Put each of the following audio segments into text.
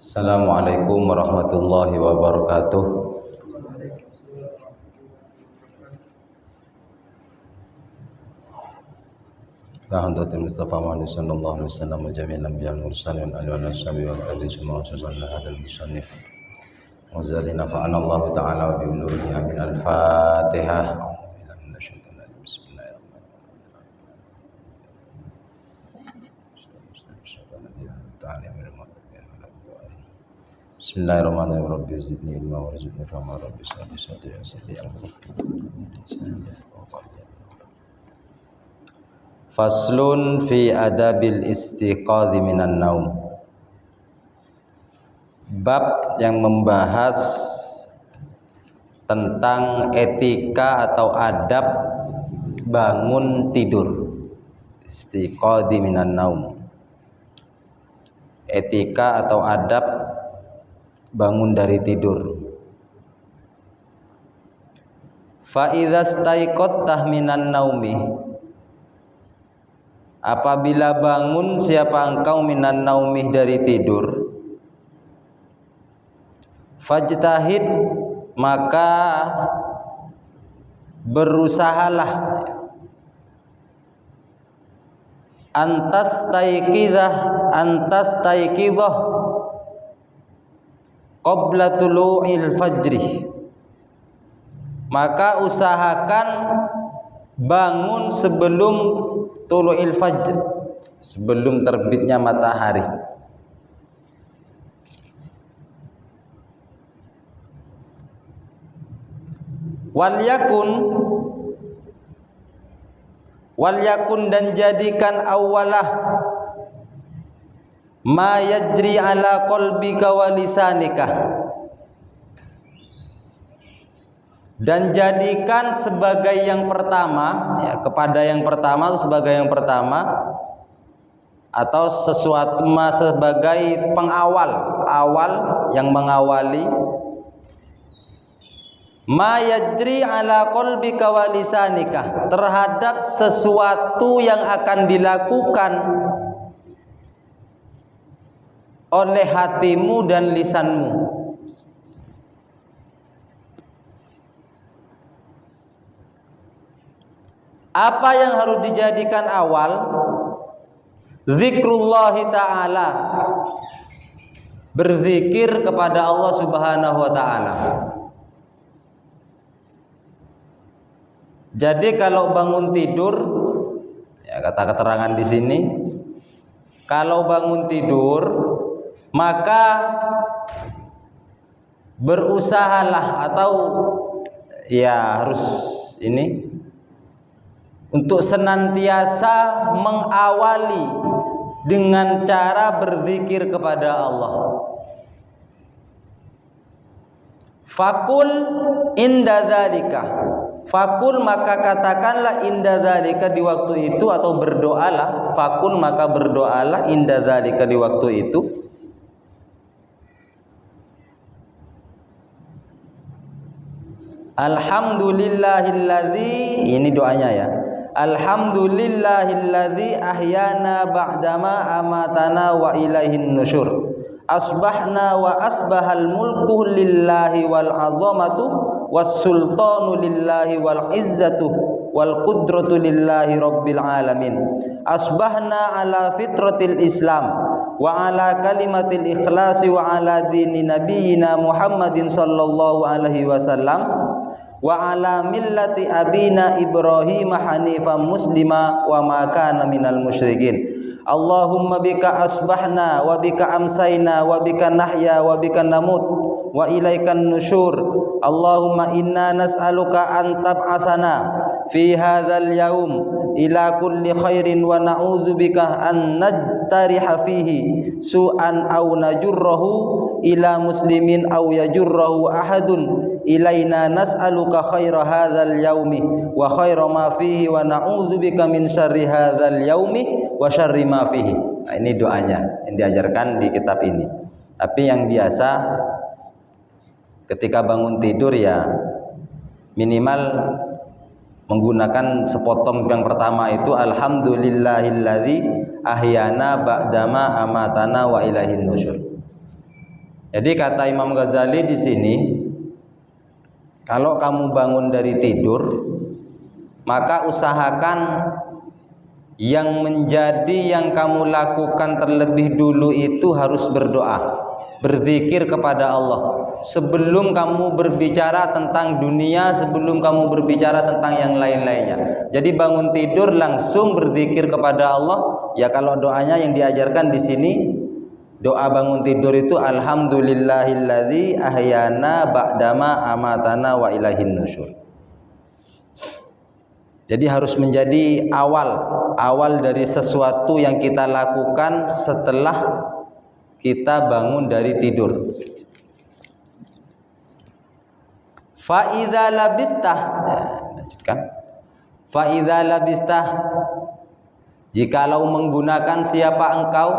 Assalamualaikum warahmatullahi wabarakatuh. Rahmatul Mustafa Muhammad sallallahu alaihi wasallam wa jami'il anbiya'il mursalin wa ashabihi wa tabi'in semua sallallahu hadzal musannif wa zalina fa'ana Allah ta'ala wa bi'uluhi amin al-Fatihah. Bismillahirrahmanirrahim. Rabbi zidni ilma warzuqni fahma. Rabbi shrah li sadri wa yassir li amri. Faslun fi adabil istiqadhi minan naum. Bab yang membahas tentang etika atau adab bangun tidur. Istiqadhi minan naum. Etika atau adab bangun dari tidur. Fa idza staiqatta minan naumi, apabila bangun siapa engkau minan naumi dari tidur, fajtahid, maka berusahalah antas taiqidah qabla tulu'il fajri, maka usahakan bangun sebelum tulu'il fajr, sebelum terbitnya matahari. Wal yakun dan jadikan awalah ma yajri ala qalbika wa lisanika, dan jadikan sebagai yang pertama, ya, kepada yang pertama atau sebagai yang pertama, atau sesuatu sebagai awal yang mengawali, ma yajri ala qalbika wa lisanika, terhadap sesuatu yang akan dilakukan oleh hatimu dan lisanmu. Apa yang harus dijadikan awal? Zikrullahi ta'ala, berzikir kepada Allah subhanahu wa ta'ala. Jadi kalau bangun tidur, ya kata keterangan di sini, kalau bangun tidur maka berusahalah, atau ya harus ini, untuk senantiasa mengawali dengan cara berzikir kepada Allah. Fakul inda dzalika, fakul maka katakanlah inda dzalika di waktu itu, atau berdoalah, fakul maka berdoalah inda dzalika di waktu itu. Alhamdulillahilladzi, ini doanya ya. Alhamdulillahilladzi ahyana ba'dama amatana wa ilaihin nusyur. Asbahna wa asbahal mulku lillahi wal azamatu was sultanu lillahi wal izzatu wal qudratu lillahi rabbil alamin. Asbahna ala fitratil islam wa ala kalimatil ikhlasi wa ala dini nabiyyina Muhammadin sallallahu alaihi wasallam wa ala millati abina Ibrahim hanifan muslima wa ma kana minal musyrikin. Allahumma bika asbahna wa bika amsayna wa bika nahya wa bika namut wa ilaikan nusyur. Allahumma inna nas'aluka an tab'atsana fi hadzal yaum ila kulli khairin wa na'udzu bika an najtariha fihi su'an aw najurrahu ila muslimin aw yajurrahu ahadun ilaina. Nas'aluka khaira hadzal yaumi wa khaira ma fihi wa na'udzu bika min syarri hadzal yaumi wa syarri ma fihi. Nah, ini doanya yang diajarkan di kitab ini. Tapi yang biasa ketika bangun tidur ya minimal menggunakan sepotong yang pertama itu alhamdulillahilladzi ahyana ba'dama amatana wa ilaihin nusyur. Jadi kata Imam Ghazali di sini, kalau kamu bangun dari tidur, maka usahakan yang kamu lakukan terlebih dulu itu harus berdoa, berzikir kepada Allah. Sebelum kamu berbicara tentang dunia, sebelum kamu berbicara tentang yang lain-lainnya. Jadi bangun tidur langsung berzikir kepada Allah. Ya kalau doanya yang diajarkan di sini, doa bangun tidur itu alhamdulillahilladzi ahyana ba'dama amatana wa ilaihin nusyur. Jadi harus menjadi awal dari sesuatu yang kita lakukan setelah kita bangun dari tidur. Fa idza labistah, lanjutkan. Fa idza labistah, jikalau menggunakan siapa engkau.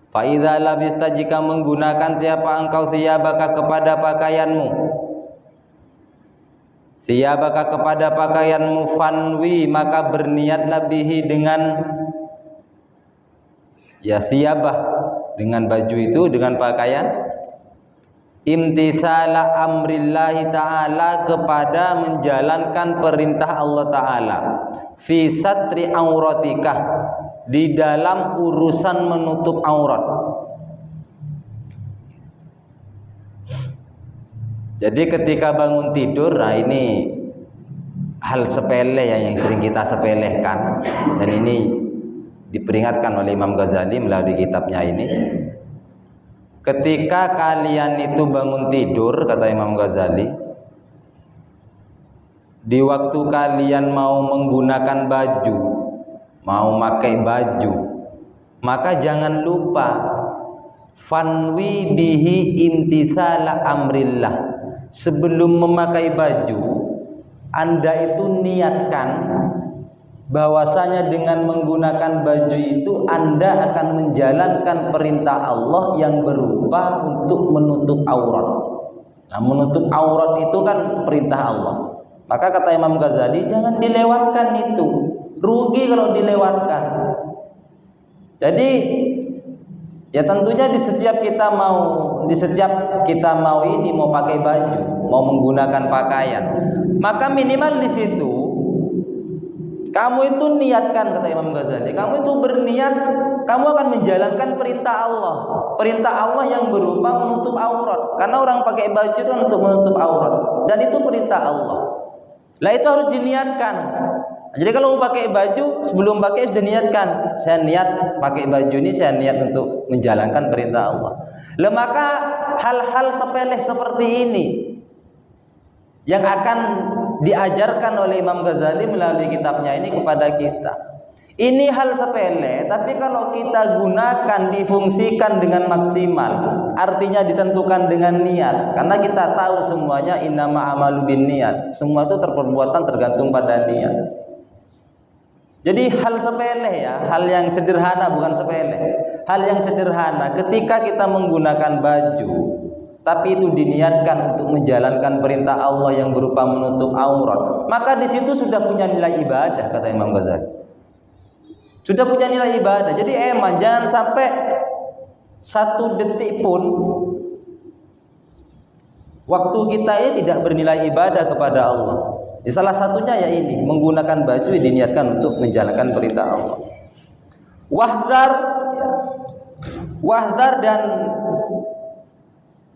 Fa idza labistah, jika menggunakan siapa engkau siyabaka kepada pakaianmu. Siyabaka kepada pakaianmu, fanwi maka berniatlah bihi dengan ya siyabah, dengan baju itu, dengan pakaian, imtisala amrillahi ta'ala, kepada menjalankan perintah Allah ta'ala, fi satri auratikah, di dalam urusan menutup aurat. Jadi ketika bangun tidur, nah ini hal sepele ya yang sering kita sepelekan, dan ini diperingatkan oleh Imam Ghazali melalui kitabnya ini. Ketika kalian itu bangun tidur, kata Imam Ghazali, di waktu kalian mau menggunakan baju, mau pakai baju, maka jangan lupa fanwi bihi imtithala amrillah. Sebelum memakai baju, Anda itu niatkan bahwasanya dengan menggunakan baju itu Anda akan menjalankan perintah Allah yang berupa untuk menutup aurat. Nah, menutup aurat itu kan perintah Allah. Maka kata Imam Ghazali, jangan dilewatkan itu. Rugi kalau dilewatkan. Jadi ya tentunya di setiap kita mau ini mau pakai baju, mau menggunakan pakaian, maka minimal di situ kamu itu niatkan, kata Imam Ghazali, kamu itu berniat kamu akan menjalankan perintah Allah. Perintah Allah yang berupa menutup aurat. Karena orang pakai baju itu kan untuk menutup aurat, dan itu perintah Allah. Lah itu harus diniatkan. Jadi kalau mau pakai baju, sebelum pakai sudah niatkan, saya niat pakai baju ini, saya niat untuk menjalankan perintah Allah. Lah maka hal-hal sepele seperti ini yang akan diajarkan oleh Imam Ghazali melalui kitabnya ini kepada kita. Ini hal sepele, tapi kalau kita gunakan, difungsikan dengan maksimal, artinya ditentukan dengan niat. Karena kita tahu semuanya innama amalu binniyat. Semua itu perbuatan tergantung pada niat. Jadi hal sepele ya, hal yang sederhana, bukan sepele. Hal yang sederhana ketika kita menggunakan baju, tapi itu diniatkan untuk menjalankan perintah Allah yang berupa menutup aurat, maka di situ sudah punya nilai ibadah, kata Imam Ghazali. Sudah punya nilai ibadah. Jadi jangan sampai satu detik pun waktu kita ini tidak bernilai ibadah kepada Allah. Salah satunya ya ini, menggunakan baju diniatkan untuk menjalankan perintah Allah. Wahdar dan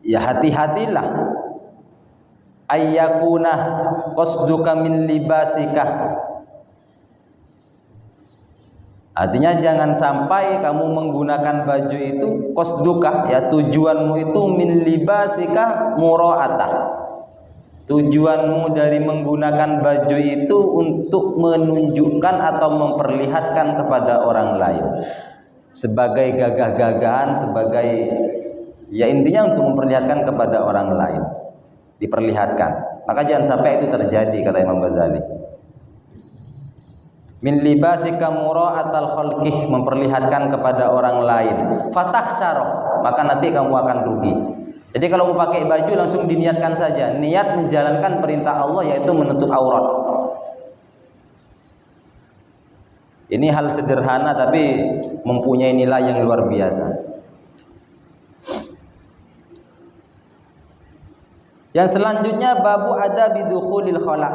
ya hati-hatilah, ayyakuna qasduka min libasika. Artinya jangan sampai kamu menggunakan baju itu qasduka, ya tujuanmu itu min libasika mura'atah. Tujuanmu dari menggunakan baju itu untuk menunjukkan atau memperlihatkan kepada orang lain, sebagai gagah-gagahan, sebagai ya intinya untuk memperlihatkan kepada orang lain, diperlihatkan. Maka jangan sampai itu terjadi, kata Imam Ghazali. Min libasika mura'atal khalqih, memperlihatkan kepada orang lain. Fatahsyara, maka nanti kamu akan rugi. Jadi kalau mau pakai baju langsung diniatkan saja, niat menjalankan perintah Allah yaitu menutup aurat. Ini hal sederhana tapi mempunyai nilai yang luar biasa. Yang selanjutnya babu adabi dukhulil khala,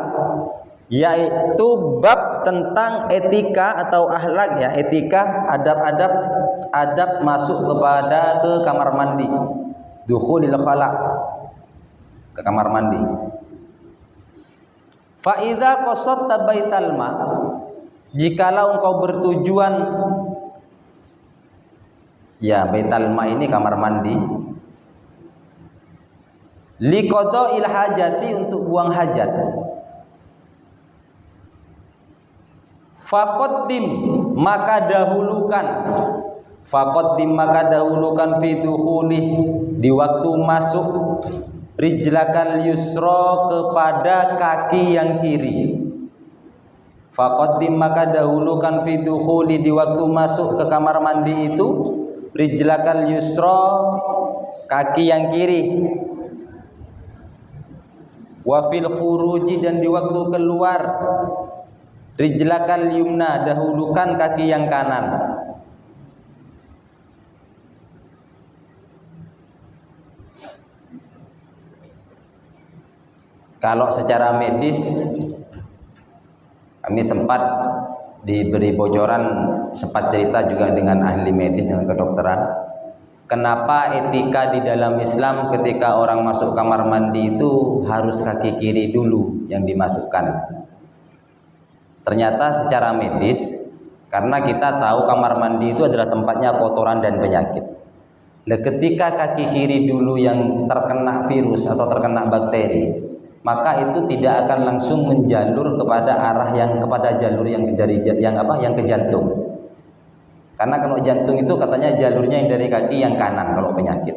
yaitu bab tentang etika atau akhlak ya, etika, adab masuk ke kamar mandi. Dukhulil khala, ke kamar mandi. Fa idza qasadta baital ma, jikalau engkau bertujuan ya baital ma ini kamar mandi, liqada'il hajati, untuk buang hajat, faqaddim, maka dahulukan fi dukhuli, di waktu masuk, rijlakal yusra, kepada kaki yang kiri. Faqaddim, maka dahulukan fi dukhuli, di waktu masuk ke kamar mandi itu, rijlakal yusra, kaki yang kiri. Wa fil khuruji, dan di waktu keluar, rijlakal yumna, dahulukan kaki yang kanan. Kalau secara medis, kami sempat diberi bocoran, sempat cerita juga dengan ahli medis, dengan kedokteran, kenapa etika di dalam Islam ketika orang masuk kamar mandi itu harus kaki kiri dulu yang dimasukkan. Ternyata secara medis, karena kita tahu kamar mandi itu adalah tempatnya kotoran dan penyakit. Ketika kaki kiri dulu yang terkena virus atau terkena bakteri, maka itu tidak akan langsung menjalur kepada jalur yang ke jantung. Karena kalau jantung itu katanya jalurnya yang dari kaki yang kanan kalau penyakit.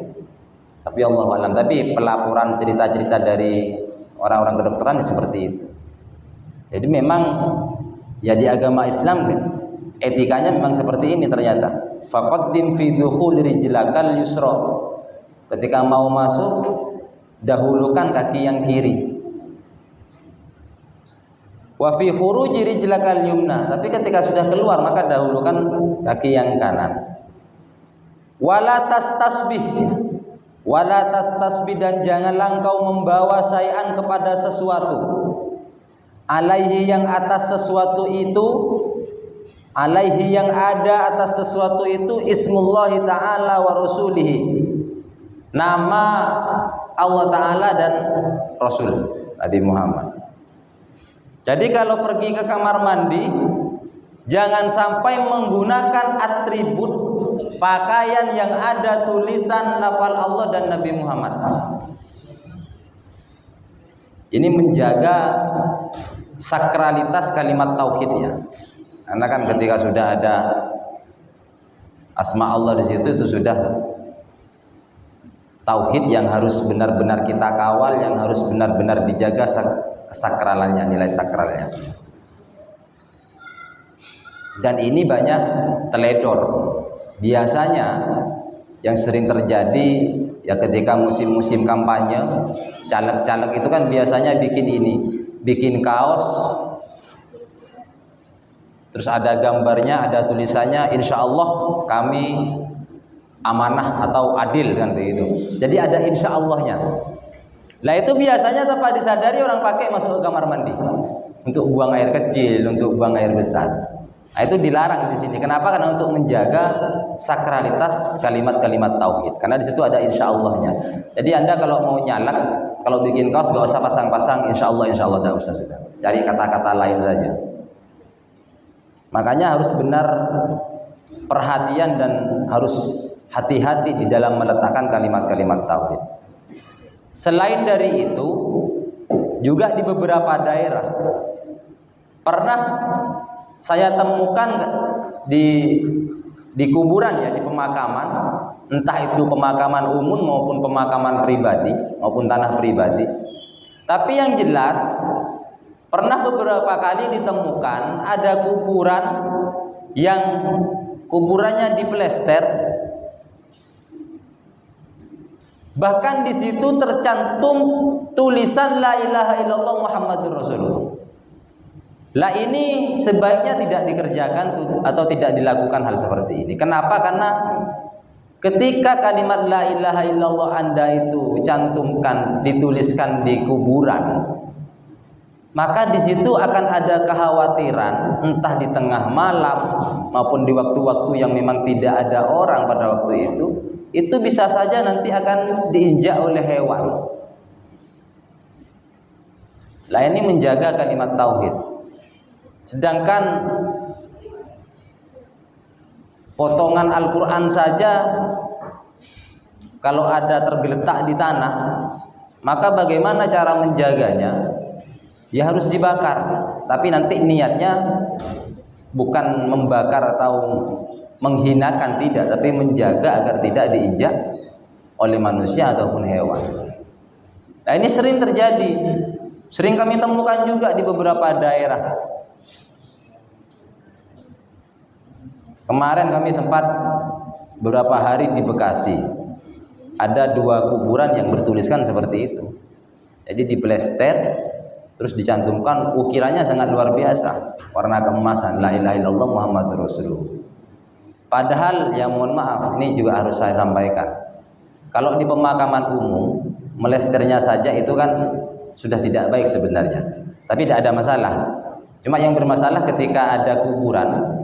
Tapi Allahu a'lam. Tapi pelaporan cerita-cerita dari orang-orang kedokteran seperti itu. Jadi memang ya di agama Islam etikanya memang seperti ini ternyata. Faqaddim fi dukhul rijlakal yusra. Ketika mau masuk, dahulukan kaki yang kiri. Wa fi khuruji rijlakal yumna, tapi ketika sudah keluar maka dahulukan kaki yang kanan. Wala tastasbih, dan janganlah engkau membawa syai'an kepada sesuatu, alaihi, yang atas sesuatu itu, alaihi, yang ada atas sesuatu itu, ismullahi ta'ala wa rasulihi, nama Allah Ta'ala dan Rasul Nabi Muhammad. Jadi kalau pergi ke kamar mandi, jangan sampai menggunakan atribut pakaian yang ada tulisan lafal Allah dan Nabi Muhammad. Ini menjaga sakralitas kalimat tauhidnya. Karena kan ketika sudah ada asma Allah di situ, itu sudah tauhid yang harus benar-benar kita kawal, yang harus benar-benar dijaga kesakralannya, nilai sakralnya. Dan ini banyak teledor. Biasanya yang sering terjadi ya ketika musim-musim kampanye, caleg-caleg itu kan biasanya bikin kaos, terus ada gambarnya, ada tulisannya, insya Allah kami amanah atau adil, kan begitu. Jadi ada insya Allahnya. Nah itu biasanya tanpa disadari orang pakai masuk ke kamar mandi untuk buang air kecil, untuk buang air besar. Nah itu dilarang di sini. Kenapa? Karena untuk menjaga sakralitas kalimat-kalimat tauhid. Karena di situ ada insya Allahnya. Jadi Anda kalau mau nyalak, kalau bikin kaos gak usah pasang-pasang insya Allah, tidak usah, sudah. Cari kata-kata lain saja. Makanya harus benar perhatian dan harus hati-hati di dalam meletakkan kalimat-kalimat tauhid. Selain dari itu, juga di beberapa daerah pernah saya temukan di kuburan ya, di pemakaman, entah itu pemakaman umum maupun pemakaman pribadi maupun tanah pribadi. Tapi yang jelas pernah beberapa kali ditemukan ada kuburan yang kuburannya diplester. Bahkan di situ tercantum tulisan la ilaha illallah Muhammadur Rasulullah. Lah ini sebaiknya tidak dikerjakan atau tidak dilakukan hal seperti ini. Kenapa? Karena Ketika kalimat la ilaha illallah Anda itu cantumkan, dituliskan di kuburan, maka di situ akan ada kekhawatiran, entah di tengah malam maupun di waktu-waktu yang memang tidak ada orang pada waktu itu bisa saja nanti akan diinjak oleh hewan. Lah ini menjaga kalimat tauhid. Sedangkan potongan Al-Quran saja kalau ada tergeletak di tanah, maka bagaimana cara menjaganya? Ya harus dibakar, tapi nanti niatnya bukan membakar atau menghinakan, tidak, tapi menjaga agar tidak diinjak oleh manusia ataupun hewan. Nah ini sering terjadi, sering kami temukan juga di beberapa daerah. Kemarin kami sempat beberapa hari di Bekasi, ada 2 kuburan yang bertuliskan seperti itu. Jadi diplester, terus dicantumkan, ukirannya sangat luar biasa, warna keemasan, la ilaha illallah Muhammadur Rasulullah. Padahal ya mohon maaf, ini juga harus saya sampaikan, kalau di pemakaman umum melesternya saja itu kan sudah tidak baik sebenarnya, tapi tidak ada masalah. Cuma yang bermasalah ketika ada kuburan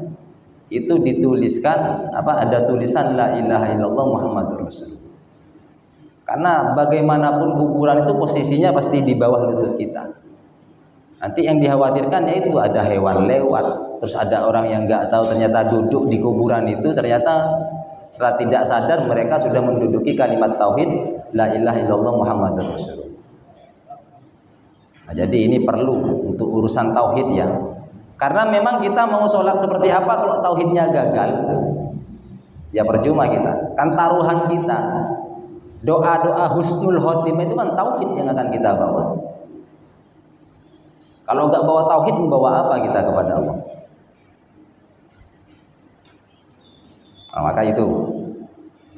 itu dituliskan ada tulisan la ilaha illallah Muhammadur Rasulullah. Karena bagaimanapun kuburan itu posisinya pasti di bawah lutut kita. Nanti yang dikhawatirkan yaitu ada hewan lewat, terus ada orang yang nggak tahu ternyata duduk di kuburan itu, ternyata setelah tidak sadar mereka sudah menduduki kalimat tauhid la ilaha illallah Muhammadur Rasulullah. Nah, jadi ini perlu untuk urusan tauhid ya. Karena memang kita mau sholat seperti apa kalau tauhidnya gagal, ya percuma kita. Kan taruhan kita, doa-doa husnul khotimah itu kan tauhid yang akan kita bawa. Kalau nggak bawa tauhid, mau bawa apa kita kepada Allah? Nah, maka itu.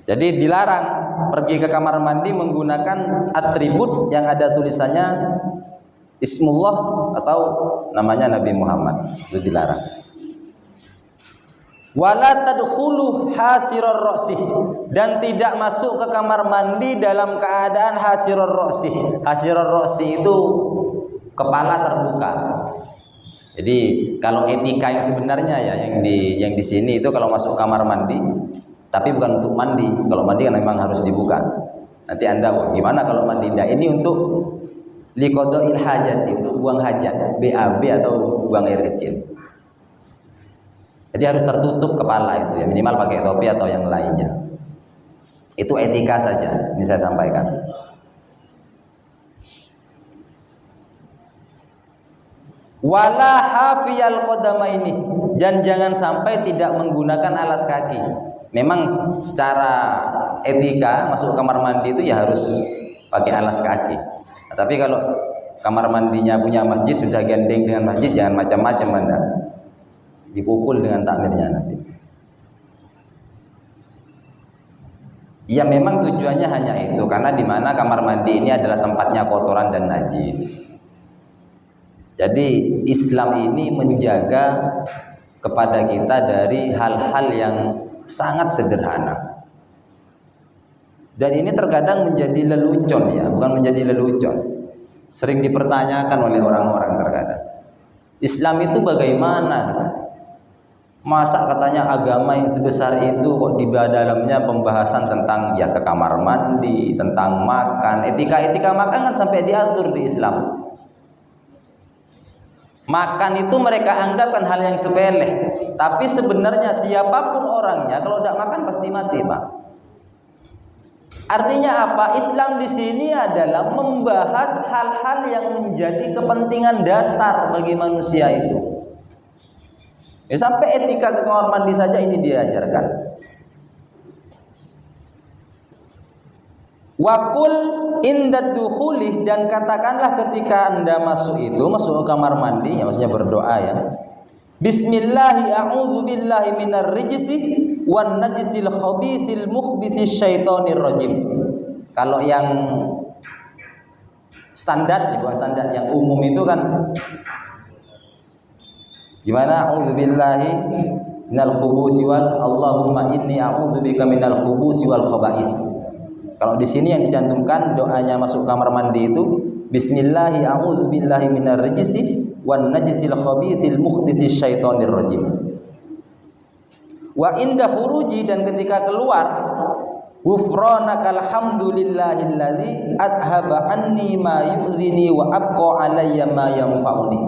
Jadi dilarang pergi ke kamar mandi menggunakan atribut yang ada tulisannya Ismullah atau namanya Nabi Muhammad, itu dilarang. Wala tadkhulu hasirur ra'si, dan tidak masuk ke kamar mandi dalam keadaan hasirur ra'si. Hasirur ra'si itu kepala terbuka. Jadi kalau etika yang sebenarnya ya yang di sini itu kalau masuk kamar mandi, tapi bukan untuk mandi. Kalau mandi kan memang harus dibuka. Nanti Anda gimana kalau mandi? Nah, ini untuk liqada'il hajat, untuk buang hajat, BAB atau buang air kecil. Jadi harus tertutup kepala itu ya, minimal pakai topi atau yang lainnya. Itu etika saja, ini saya sampaikan. Wala hafiyal qadamaini, dan jangan sampai tidak menggunakan alas kaki. Memang secara etika masuk kamar mandi itu ya harus pakai alas kaki. Tapi kalau kamar mandinya punya masjid, sudah gandeng dengan masjid, jangan macam-macam Anda. Dipukul dengan takmirnya nanti. Ya memang tujuannya hanya itu, karena di mana kamar mandi ini adalah tempatnya kotoran dan najis. Jadi Islam ini menjaga kepada kita dari hal-hal yang sangat sederhana. Dan ini terkadang menjadi lelucon ya, bukan menjadi lelucon. Sering dipertanyakan oleh orang-orang terkadang. Islam itu bagaimana? Masa katanya agama yang sebesar itu kok di dalamnya pembahasan tentang ya ke kamar mandi, tentang makan, etika-etika makan kan sampai diatur di Islam. Makan itu mereka anggapkan hal yang sepele, tapi sebenarnya siapapun orangnya kalau tidak makan pasti mati, Pak. Artinya apa? Islam di sini adalah membahas hal-hal yang menjadi kepentingan dasar bagi manusia itu. Ya, sampai etika ke kamar mandi saja ini diajarkan. Wakul inda dukhulih, dan katakanlah ketika Anda masuk ke kamar mandi, ya maksudnya berdoa ya. Bismillahi a'udzu billahi minar rijsi wan najsil khabithil mukhbithis syaitonir rajim. Kalau yang standar, bukan standar, yang umum itu kan gimana? A'udzu billahi minal khubusi wal Allahumma inni a'udzubika minal khubusi wal khaba'is. Kalau di sini yang dicantumkan doanya masuk kamar mandi itu bismillahi a'udzubillahi minar rajisi wan najsil khabithil muhditsis syaitonir rajim. Wa inda khuruji, dan ketika keluar, ghufranakal hamdulillahilladzi adhaba anni ma yu'zini wa abqa alayya ma yanfa'uni.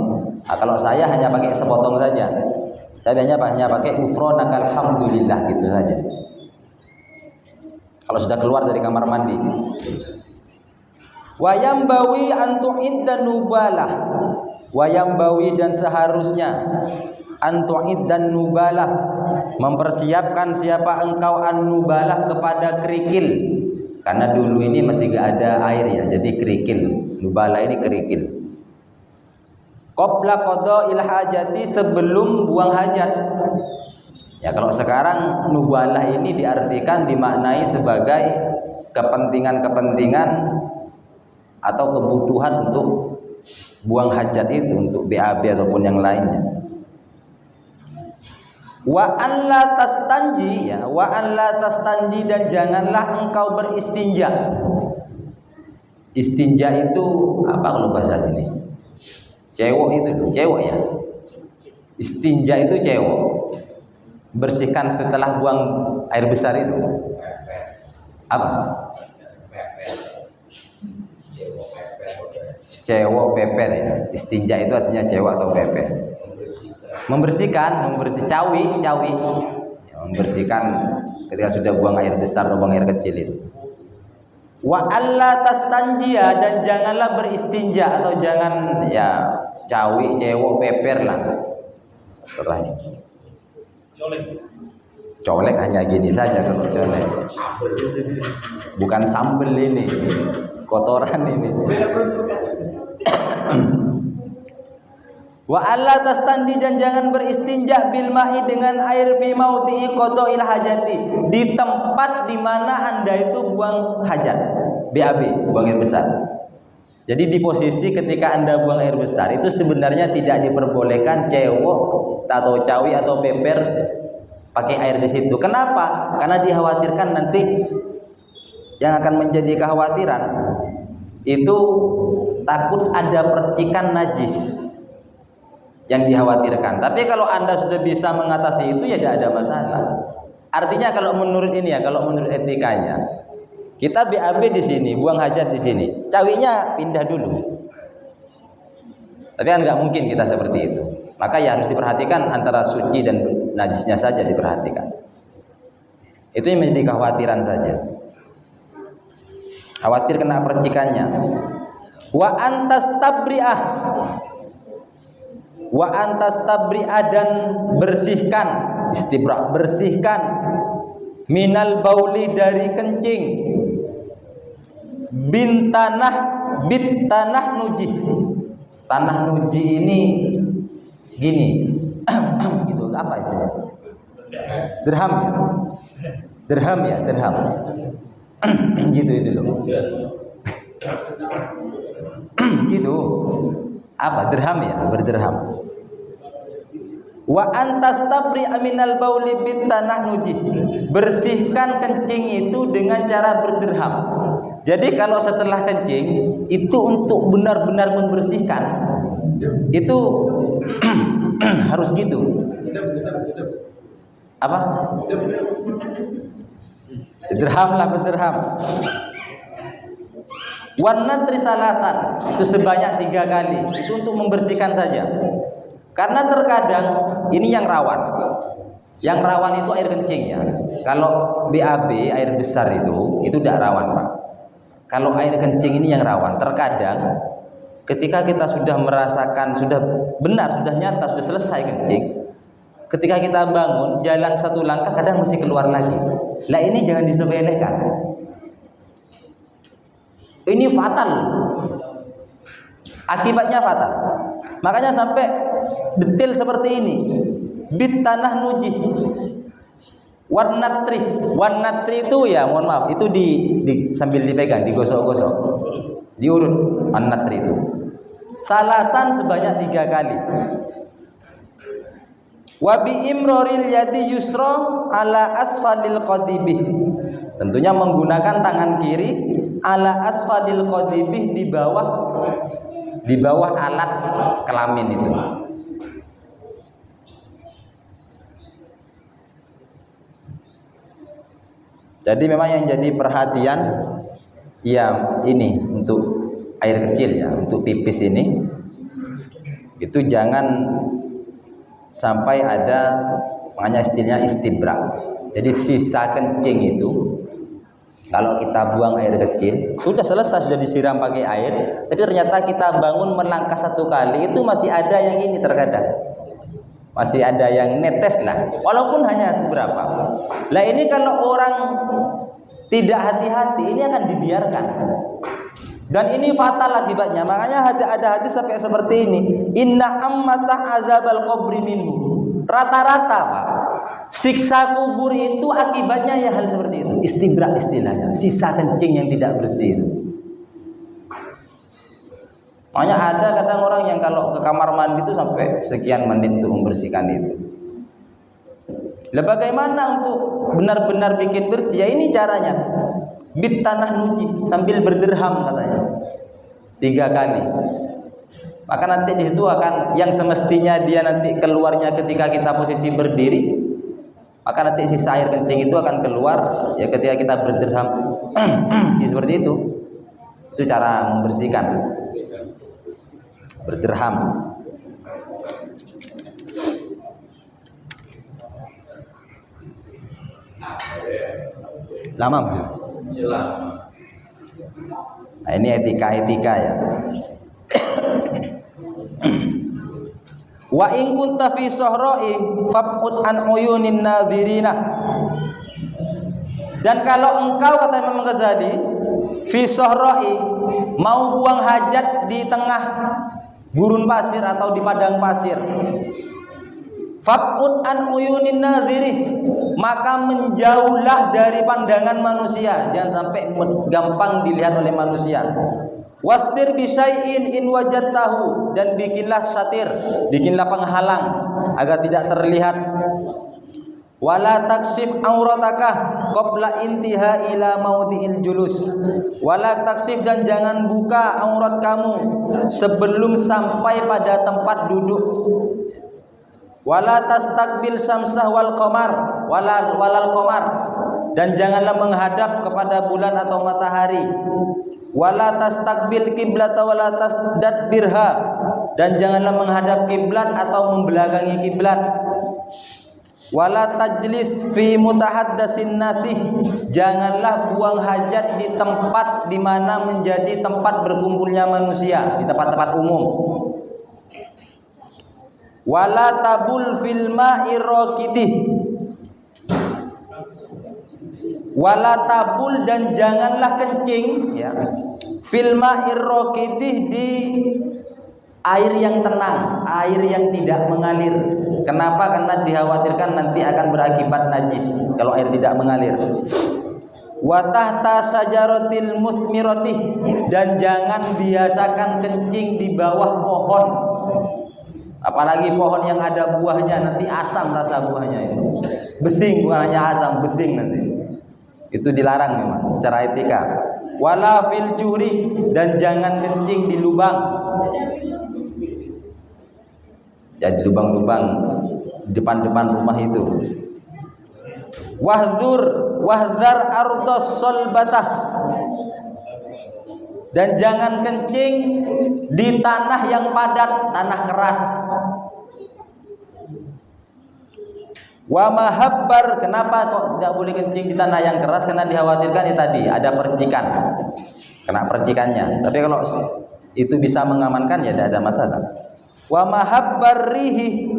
Nah, kalau saya hanya pakai sepotong saja. Saya hanya pakai ghufranakal hamdulillah gitu saja. Kalau sudah keluar dari kamar mandi. Wa yambawi an tu'idda nubalah. Wa yambawi, dan seharusnya an tu'idda nubalah, mempersiapkan siapa engkau an-nubalah kepada kerikil, karena dulu ini masih gak ada air ya, jadi kerikil. Nubalah ini kerikil. Qabla qada'il hajati, sebelum buang hajat. Ya, kalau sekarang nubalah ini diartikan, dimaknai sebagai kepentingan-kepentingan atau kebutuhan untuk buang hajat itu, untuk BAB ataupun yang lainnya. Wa an la tastanji, ya, wa an la tastanji, dan janganlah engkau beristinja. Istinja itu apa kalau bahasa sini? Cewek itu, cewek ya. Istinja itu cewek. Bersihkan setelah buang air besar itu. Apa? Cewek peper ya. Istinja itu artinya cewek atau peper. Membersihkan, cawi, ya, membersihkan ketika sudah buang air besar atau buang air kecil itu. Wa alla tastanjiya, dan janganlah beristinja, atau jangan ya cawi, cewek, peper lah. Setelah itu. Colek hanya gini saja kalau colek. Bukan sambel ini, kotoran ini. Wa alla tastandi, dan jangan beristinja bil ma'i, dengan air fi maudi'i qada'il hajati, di tempat di mana Anda itu buang hajat, BAB, buang air besar. Jadi di posisi ketika Anda buang air besar itu sebenarnya tidak diperbolehkan cewek atau cawi atau peper pakai air di situ. Kenapa? Karena dikhawatirkan nanti yang akan menjadi kekhawatiran itu takut ada percikan najis yang dikhawatirkan. Tapi kalau Anda sudah bisa mengatasi itu, ya tidak ada masalah. Artinya kalau menurut ini ya, kalau menurut etikanya, kita BAB di sini, buang hajat di sini, cawinya pindah dulu. Tapi kan nggak mungkin kita seperti itu. Maka ya harus diperhatikan antara suci dan najisnya saja diperhatikan. Itu yang menjadi kekhawatiran saja. Khawatir kena percikannya. Wa antas tabri'ah. Wa antas tabri'ah, dan bersihkan, istibra, bersihkan, minal bauli, dari kencing, bit tanah nuji. Tanah nuji ini gini. Gitu apa istilahnya? Dirham ya. Dirham. Gitu itu loh. Gitu. Apa? Dirham ya, berdirham. Wa antas tabri aminal bauli bit tanah nuji. Bersihkan kencing itu dengan cara berdirham. Jadi kalau setelah kencing itu untuk benar-benar membersihkan, itu harus gitu. Apa? Dirham lah, berdirham. Warna trisalatan, itu sebanyak 3 kali. Itu untuk membersihkan saja. Karena terkadang ini yang rawan. Yang rawan itu air kencing ya. Kalau BAB air besar itu tidak rawan, Pak. Kalau air kencing ini yang rawan. Terkadang ketika kita sudah merasakan, sudah benar, sudah nyata, sudah selesai kencing, ketika kita bangun, jalan 1 langkah kadang masih keluar lagi. Lah ini jangan disepelekan. Ini fatal. Akibatnya fatal. Makanya sampai detail seperti ini. Bit tanah nuji. Warnatri itu ya, mohon maaf, itu sambil dipegang, digosok-gosok. Diurut warnatri itu. Salasan sebanyak 3 kali. Wa bi imroril yadi yusra ala asfalil qadibih. Tentunya menggunakan tangan kiri ala asfalil qadibih, di bawah alat kelamin itu. Jadi memang yang jadi perhatian ya ini untuk air kecil ya, untuk pipis ini itu jangan sampai ada, makanya istilahnya istibra. Jadi sisa kencing itu kalau kita buang air kecil sudah selesai, sudah disiram pakai air, tapi ternyata kita bangun melangkah satu kali itu masih ada yang ini, terkadang masih ada yang netes lah, walaupun hanya seberapa. Lah ini kalau orang tidak hati-hati ini akan dibiarkan. Dan ini fatal akibatnya. Makanya ada hadis sampai seperti ini. Inna ammatah azabal qabri minhu. Rata-rata Pak, siksa kubur itu akibatnya ya hal seperti itu. Istibra istilahnya, sisa kencing yang tidak bersih itu. Makanya ada kadang orang yang kalau ke kamar mandi itu sampai sekian menit untuk membersihkan itu. Lah bagaimana untuk benar-benar bikin bersih? Ya ini caranya. Bit tanah nuji sambil berderham katanya 3 kali. Maka nanti di situ akan yang semestinya dia nanti keluarnya ketika kita posisi berdiri, maka nanti sisa air kencing itu akan keluar ya ketika kita berderham. Seperti itu. Itu cara membersihkan. Berderham. Lama maksudnya? Nah, ini etika-etika ya. Wa in kunta fi sahra'i fab'ud an uyunin nadhirina. Dan kalau engkau, kata Imam Ghazali, fi sahra'i, mau buang hajat di tengah gurun pasir atau di padang pasir, fab'ud an uyunin nadhiri, maka menjauhlah dari pandangan manusia, jangan sampai gampang dilihat oleh manusia. Wastir bisyai'in in wajadtahu, dan bikinlah satir, bikinlah penghalang agar tidak terlihat. Wala taksif aurataka qabla intiha ila maudhi'il julus. Wala taksif, dan jangan buka aurat kamu sebelum sampai pada tempat duduk. Wala tastaqbil syamsah wal qamar walal qamar, dan janganlah menghadap kepada bulan atau matahari. Wala tastaqbil qiblata wala tasdadbirha, dan janganlah menghadap kiblat atau membelakangi kiblat. Wala tajlis fi mutahaddatsin nasi, janganlah buang hajat di tempat di mana menjadi tempat berkumpulnya manusia, di tempat-tempat umum. Wala tabul fil ma'i raqidih, wala tabul, dan janganlah kencing ya, fil ma'i raqidih, di air yang tenang, air yang tidak mengalir. Kenapa? Karena dikhawatirkan nanti akan berakibat najis kalau air tidak mengalir. Wa tahta sajaratil musmirati, dan jangan biasakan kencing di bawah pohon. Apalagi pohon yang ada buahnya, nanti asam rasa buahnya itu. Besing, bukan hanya asam, besing nanti. Itu dilarang memang secara etika. Wala fil juhri, dan jangan kencing di lubang. Ya, di lubang-lubang depan-depan rumah itu. Wahdhar ardos solbatah, dan jangan kencing di tanah yang padat, tanah keras. Wa mahabbar, kenapa kok tidak boleh kencing di tanah yang keras? Karena dikhawatirkan ya tadi ada percikan, kena percikannya. Tapi kalau itu bisa mengamankan ya tidak ada masalah. Wa mahabbar rihi,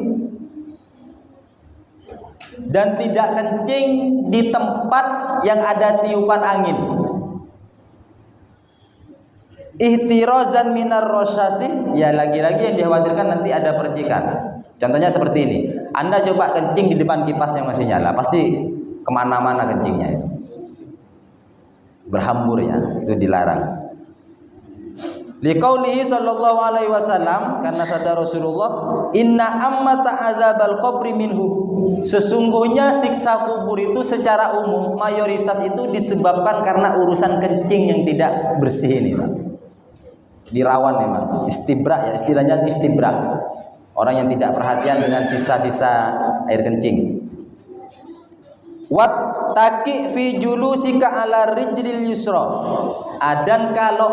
dan tidak kencing di tempat yang ada tiupan angin. Ihtirazan minar rosyasi, ya lagi-lagi yang dikhawatirkan nanti ada percikan. Contohnya seperti ini, Anda coba kencing di depan kipas yang masih nyala, pasti kemana-mana kencingnya itu, berhambur ya, itu dilarang. Liqaulihi sallallahu alaihi wasallam, karena sabda Rasulullah, inna ammata adzabal qabri minhu. Sesungguhnya siksa kubur itu secara umum mayoritas itu disebabkan karena urusan kencing yang tidak bersih ini, Pak. Dirawan memang. Istibrak ya, istilahnya istibrak. Orang yang tidak perhatian dengan sisa-sisa air kencing. Wattaqi fi julusika ala rijlil yusra. Dan kalau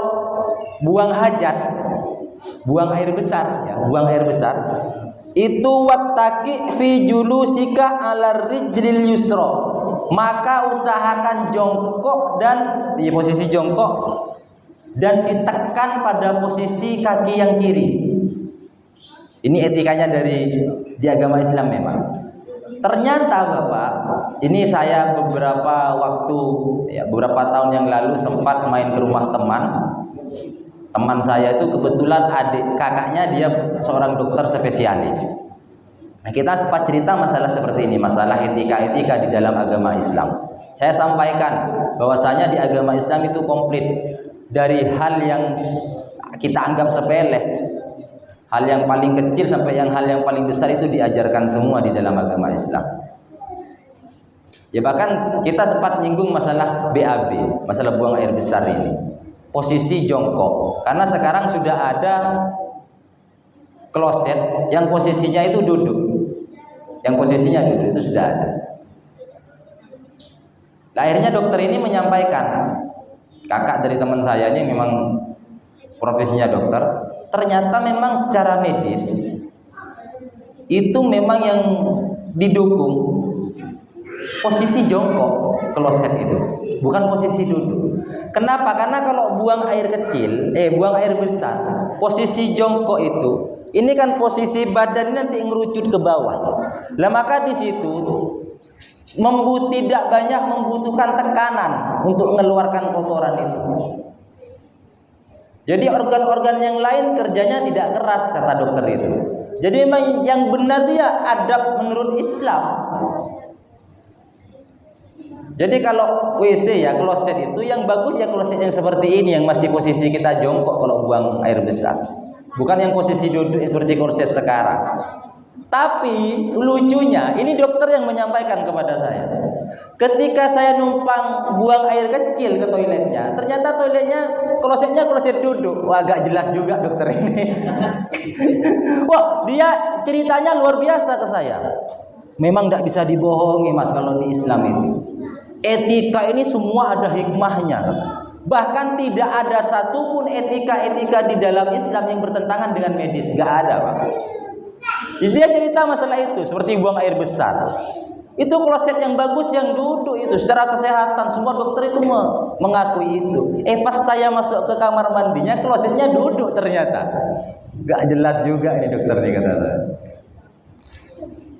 buang hajat, buang air besar ya, buang air besar, itu wattaqi fi julusika ala rijlil yusra. Maka usahakan jongkok dan di posisi jongkok dan ditekan pada posisi kaki yang kiri. Ini etikanya di agama Islam memang. Ternyata Bapak, ini saya beberapa waktu ya, beberapa tahun yang lalu sempat main ke rumah teman. Teman saya itu kebetulan adik kakaknya dia seorang dokter spesialis. Nah, kita sempat cerita masalah seperti ini, masalah etika-etika di dalam agama Islam. Saya sampaikan bahwasanya di agama Islam itu komplit, dari hal yang kita anggap sepele, hal yang paling kecil sampai hal yang paling besar itu diajarkan semua di dalam agama Islam. Ya bahkan kita sempat nyinggung masalah BAB, masalah buang air besar ini. Posisi jongkok. Karena sekarang sudah ada kloset yang posisinya itu duduk. Yang posisinya duduk itu sudah ada. Nah, akhirnya dokter ini menyampaikan, kakak dari teman saya ini memang profesinya dokter, ternyata memang secara medis itu memang yang didukung posisi jongkok kloset itu, bukan posisi duduk. Kenapa? Karena kalau buang air kecil, buang air besar, posisi jongkok itu, ini kan posisi badan nanti ngerucut ke bawah. Lah maka di situ tidak banyak membutuhkan tekanan untuk mengeluarkan kotoran itu. Jadi organ-organ yang lain kerjanya tidak keras, kata dokter itu. Jadi memang yang benar itu ya adab menurut Islam. Jadi kalau WC ya kloset itu yang bagus ya kloset yang seperti ini, yang masih posisi kita jongkok kalau buang air besar. Bukan yang posisi duduk seperti kloset sekarang. Tapi lucunya ini dokter yang menyampaikan kepada saya. Ketika saya numpang buang air kecil ke toiletnya, ternyata toiletnya klosetnya kloset duduk. Wah, agak jelas juga dokter ini. Wah, dia ceritanya luar biasa ke saya. Memang tidak bisa dibohongi Mas kalau di Islam itu. Etika ini semua ada hikmahnya. Bahkan tidak ada satupun etika-etika di dalam Islam yang bertentangan dengan medis. Gak ada, Pak. Dia cerita masalah itu, seperti buang air besar. Itu kloset yang bagus yang duduk itu secara kesehatan, semua dokter itu mengakui itu. Pas saya masuk ke kamar mandinya, klosetnya duduk ternyata. Gak jelas juga ini dokter nih, kata saya.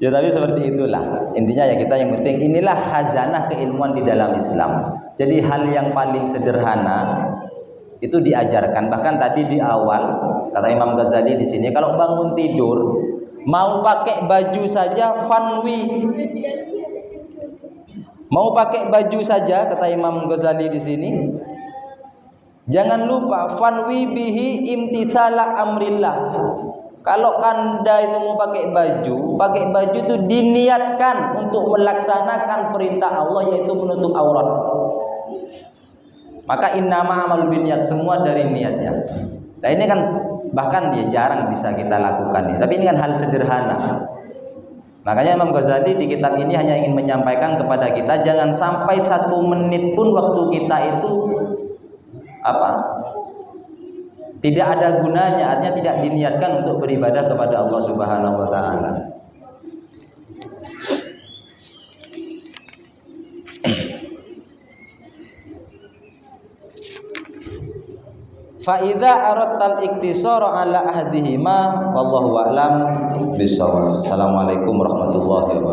Ya tapi seperti itulah. Intinya ya kita yang penting inilah khazanah keilmuan di dalam Islam. Jadi hal yang paling sederhana itu diajarkan. Bahkan tadi di awal kata Imam Ghazali di sini, kalau bangun tidur mau pakai baju saja fanwi. Mau pakai baju saja kata Imam Ghazali di sini. Jangan lupa fanwi bihi imtithala amrillah. Kalau Anda itu mau pakai baju itu diniatkan untuk melaksanakan perintah Allah, yaitu menutup aurat. Maka innama amal binniyat, semua dari niatnya. Nah ini kan bahkan dia jarang bisa kita lakukan ini. Tapi ini kan hal sederhana. Makanya Imam Ghazali di kitab ini hanya ingin menyampaikan kepada kita, jangan sampai 1 menit pun waktu kita itu tidak ada gunanya, artinya tidak diniatkan untuk beribadah kepada Allah Subhanahu wa taala. Fa idza aradtal iktisara ala ahdihima wallahu a'lam bissawab. Assalamualaikum warahmatullahi wabarakatuh.